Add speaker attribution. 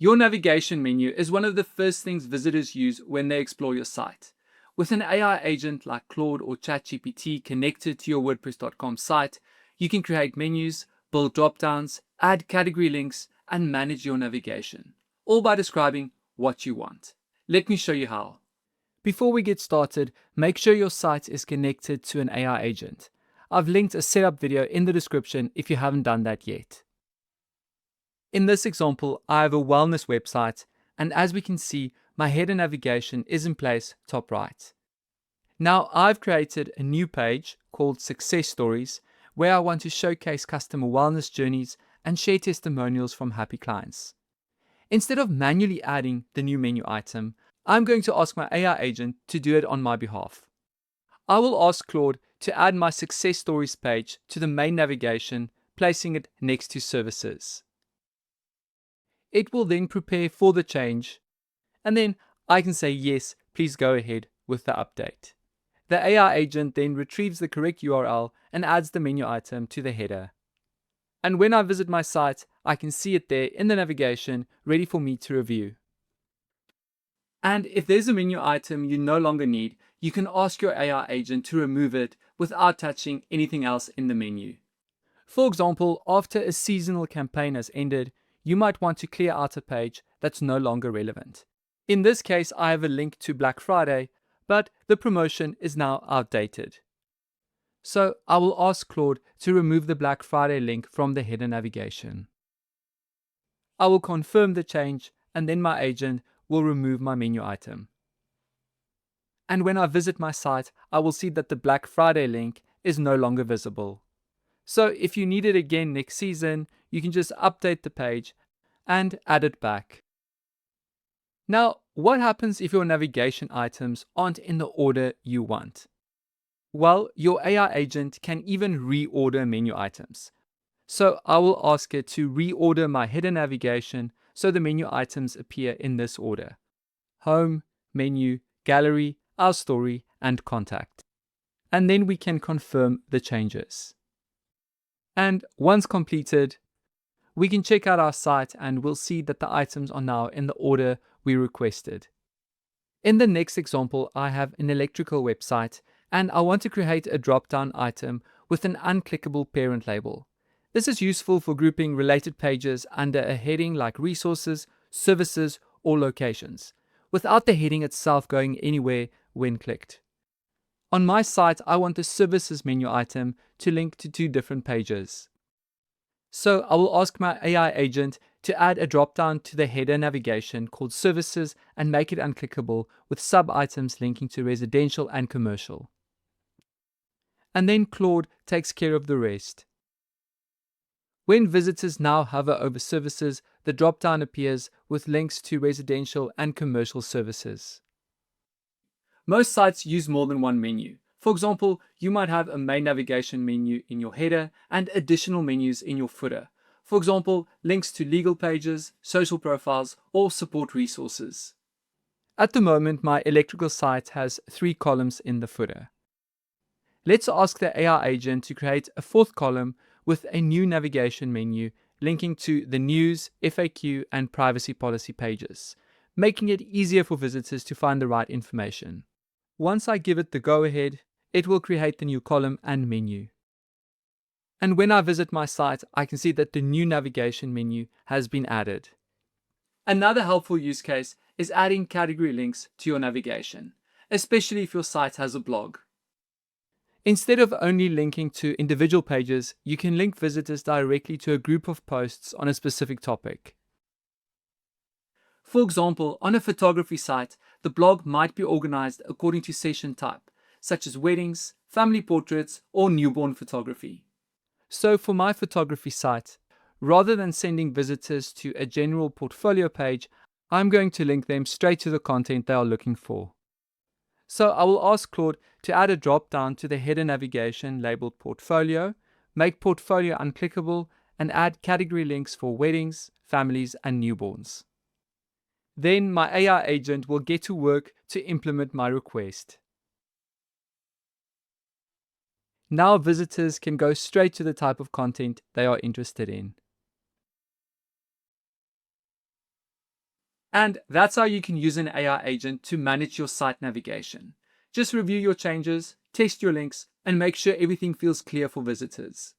Speaker 1: Your navigation menu is one of the first things visitors use when they explore your site. With an AI agent like Claude or ChatGPT connected to your WordPress.com site, you can create menus, build dropdowns, add category links, and manage your navigation, all by describing what you want. Let me show you how. Before we get started, make sure your site is connected to an AI agent. I've linked a setup video in the description if you haven't done that yet. In this example, I have a wellness website, and as we can see, my header navigation is in place top right. Now I've created a new page called Success Stories, where I want to showcase customer wellness journeys and share testimonials from happy clients. Instead of manually adding the new menu item, I'm going to ask my AI agent to do it on my behalf. I will ask Claude to add my Success Stories page to the main navigation, placing it next to services. It will then prepare for the change, and then I can say yes, please go ahead with the update. The AI agent then retrieves the correct URL and adds the menu item to the header. And when I visit my site, I can see it there in the navigation, ready for me to review. And if there's a menu item you no longer need, you can ask your AI agent to remove it without touching anything else in the menu. For example, after a seasonal campaign has ended, you might want to clear out a page that's no longer relevant. In this case, I have a link to Black Friday, but the promotion is now outdated. So I will ask Claude to remove the Black Friday link from the header navigation. I will confirm the change, and then my agent will remove my menu item. And when I visit my site, I will see that the Black Friday link is no longer visible. So if you need it again next season, you can just update the page and add it back. Now, what happens if your navigation items aren't in the order you want? Well, your AI agent can even reorder menu items. So I will ask it to reorder my header navigation so the menu items appear in this order: home, menu, gallery, our story, and contact. And then we can confirm the changes. And once completed, we can check out our site and we'll see that the items are now in the order we requested. In the next example, I have an electrical website and I want to create a drop-down item with an unclickable parent label. This is useful for grouping related pages under a heading like resources, services, or locations, without the heading itself going anywhere when clicked. On my site, I want the services menu item to link to two different pages. So I will ask my AI agent to add a drop-down to the header navigation called services and make it unclickable with sub-items linking to residential and commercial. And then Claude takes care of the rest. When visitors now hover over services, the drop-down appears with links to residential and commercial services. Most sites use more than one menu. For example, you might have a main navigation menu in your header and additional menus in your footer. For example, links to legal pages, social profiles, or support resources. At the moment, my electrical site has 3 columns in the footer. Let's ask the AI agent to create a 4th column with a new navigation menu linking to the news, FAQ, and privacy policy pages, making it easier for visitors to find the right information. Once I give it the go-ahead, it will create the new column and menu. And when I visit my site, I can see that the new navigation menu has been added. Another helpful use case is adding category links to your navigation, especially if your site has a blog. Instead of only linking to individual pages, you can link visitors directly to a group of posts on a specific topic. For example, on a photography site, the blog might be organized according to session type, such as weddings, family portraits, or newborn photography. So for my photography site, rather than sending visitors to a general portfolio page, I'm going to link them straight to the content they are looking for. So I will ask Claude to add a drop-down to the header navigation labeled Portfolio, make Portfolio unclickable, and add category links for weddings, families, and newborns. Then my AI agent will get to work to implement my request. Now visitors can go straight to the type of content they are interested in. And that's how you can use an AI agent to manage your site navigation. Just review your changes, test your links, and make sure everything feels clear for visitors.